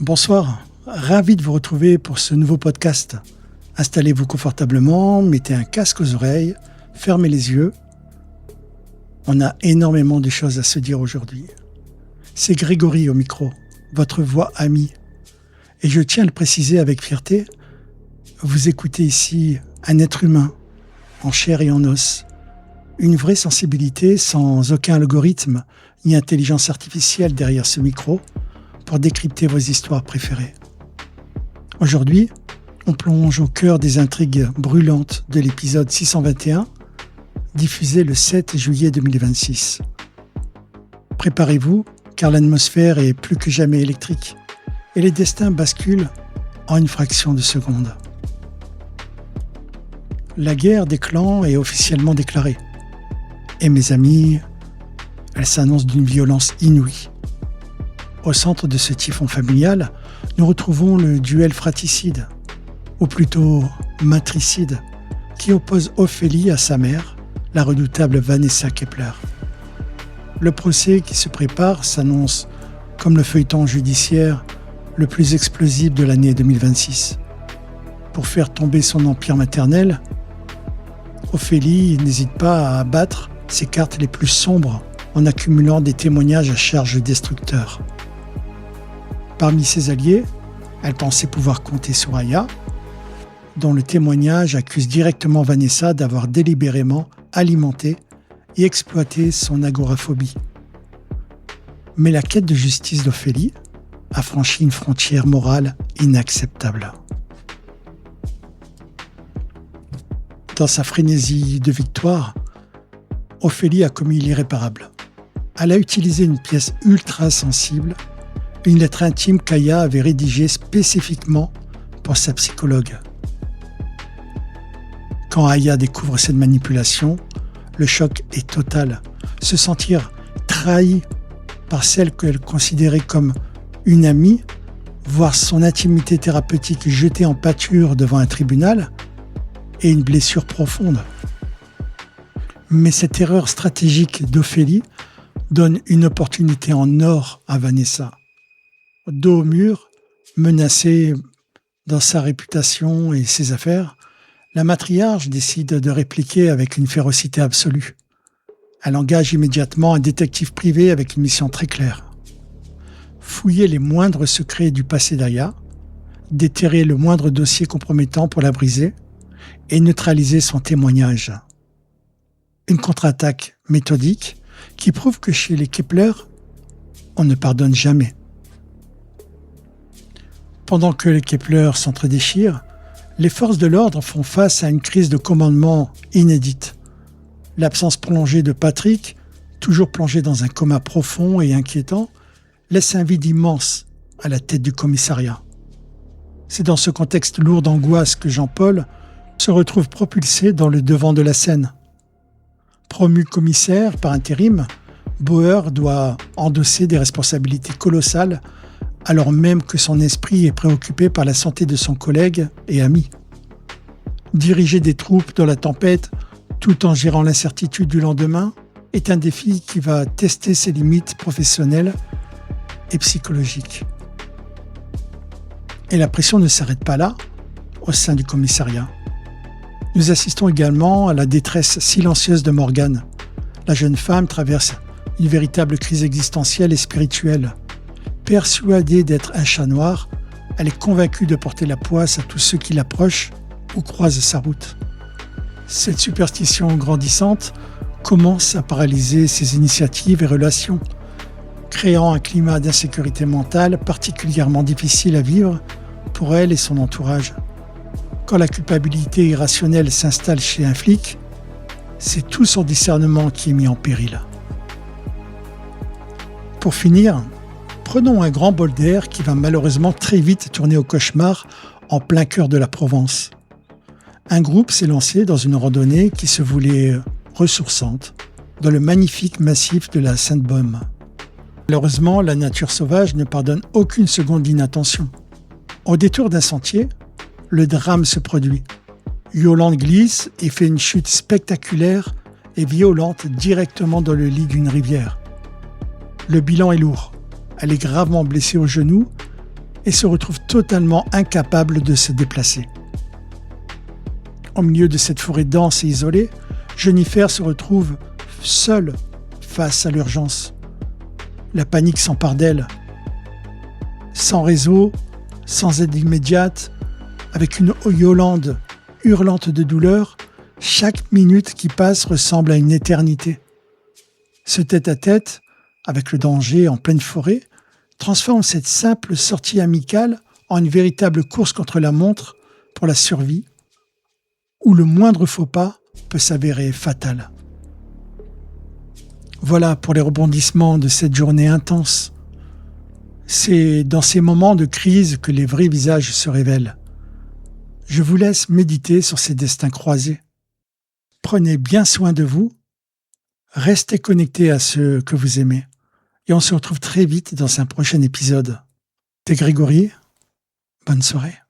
Bonsoir, ravi de vous retrouver pour ce nouveau podcast. Installez-vous confortablement, mettez un casque aux oreilles, fermez les yeux. On a énormément de choses à se dire aujourd'hui. C'est Grégory au micro, votre voix amie. Et je tiens à le préciser avec fierté, vous écoutez ici un être humain, en chair et en os. Une vraie sensibilité sans aucun algorithme ni intelligence artificielle derrière ce micro pour décrypter vos histoires préférées. Aujourd'hui, on plonge au cœur des intrigues brûlantes de l'épisode 621, diffusé le 7 juillet 2026. Préparez-vous, car l'atmosphère est plus que jamais électrique et les destins basculent en une fraction de seconde. La guerre des clans est officiellement déclarée. Et mes amis, elle s'annonce d'une violence inouïe. Au centre de ce typhon familial, nous retrouvons le duel fratricide, ou plutôt matricide, qui oppose Ophélie à sa mère, la redoutable Vanessa Kepler. Le procès qui se prépare s'annonce comme le feuilleton judiciaire le plus explosif de l'année 2026. Pour faire tomber son empire maternel, Ophélie n'hésite pas à abattre ses cartes les plus sombres en accumulant des témoignages à charge destructeurs. Parmi ses alliés, elle pensait pouvoir compter sur Aya, dont le témoignage accuse directement Vanessa d'avoir délibérément alimenté et exploité son agoraphobie. Mais la quête de justice d'Ophélie a franchi une frontière morale inacceptable. Dans sa frénésie de victoire, Ophélie a commis l'irréparable. Elle a utilisé une pièce ultra sensible, une lettre intime qu'Aya avait rédigée spécifiquement pour sa psychologue. Quand Aya découvre cette manipulation, le choc est total. Se sentir trahie par celle qu'elle considérait comme une amie, voir son intimité thérapeutique jetée en pâture devant un tribunal, et une blessure profonde. Mais cette erreur stratégique d'Ophélie donne une opportunité en or à Vanessa. Dos au mur, menacée dans sa réputation et ses affaires, la matriarche décide de répliquer avec une férocité absolue. Elle engage immédiatement un détective privé avec une mission très claire. Fouiller les moindres secrets du passé d'Aya, déterrer le moindre dossier compromettant pour la briser et neutraliser son témoignage. Une contre-attaque méthodique qui prouve que chez les Kepler, on ne pardonne jamais. Pendant que les Kepler s'entredéchirent, les forces de l'ordre font face à une crise de commandement inédite. L'absence prolongée de Patrick, toujours plongé dans un coma profond et inquiétant, laisse un vide immense à la tête du commissariat. C'est dans ce contexte lourd d'angoisse que Jean-Paul se retrouve propulsé dans le devant de la scène. Promu commissaire par intérim, Bauer doit endosser des responsabilités colossales alors même que son esprit est préoccupé par la santé de son collègue et ami. Diriger des troupes dans la tempête tout en gérant l'incertitude du lendemain est un défi qui va tester ses limites professionnelles et psychologiques. Et la pression ne s'arrête pas là, au sein du commissariat. Nous assistons également à la détresse silencieuse de Morgane. La jeune femme traverse une véritable crise existentielle et spirituelle. Persuadée d'être un chat noir, elle est convaincue de porter la poisse à tous ceux qui l'approchent ou croisent sa route. Cette superstition grandissante commence à paralyser ses initiatives et relations, créant un climat d'insécurité mentale particulièrement difficile à vivre pour elle et son entourage. Quand la culpabilité irrationnelle s'installe chez un flic, c'est tout son discernement qui est mis en péril. Pour finir, prenons un grand bol d'air qui va malheureusement très vite tourner au cauchemar en plein cœur de la Provence. Un groupe s'est lancé dans une randonnée qui se voulait ressourçante dans le magnifique massif de la Sainte-Baume. Malheureusement, la nature sauvage ne pardonne aucune seconde d'inattention. Au détour d'un sentier, le drame se produit. Yolande glisse et fait une chute spectaculaire et violente directement dans le lit d'une rivière. Le bilan est lourd. Elle est gravement blessée au genou et se retrouve totalement incapable de se déplacer. Au milieu de cette forêt dense et isolée, Jennifer se retrouve seule face à l'urgence. La panique s'empare d'elle. Sans réseau, sans aide immédiate, avec une Yolande hurlante de douleur, chaque minute qui passe ressemble à une éternité. Ce tête-à-tête, avec le danger en pleine forêt, transforme cette simple sortie amicale en une véritable course contre la montre pour la survie, où le moindre faux pas peut s'avérer fatal. Voilà pour les rebondissements de cette journée intense. C'est dans ces moments de crise que les vrais visages se révèlent. Je vous laisse méditer sur ces destins croisés. Prenez bien soin de vous, restez connectés à ceux que vous aimez, et on se retrouve très vite dans un prochain épisode. C'était Grégory, bonne soirée.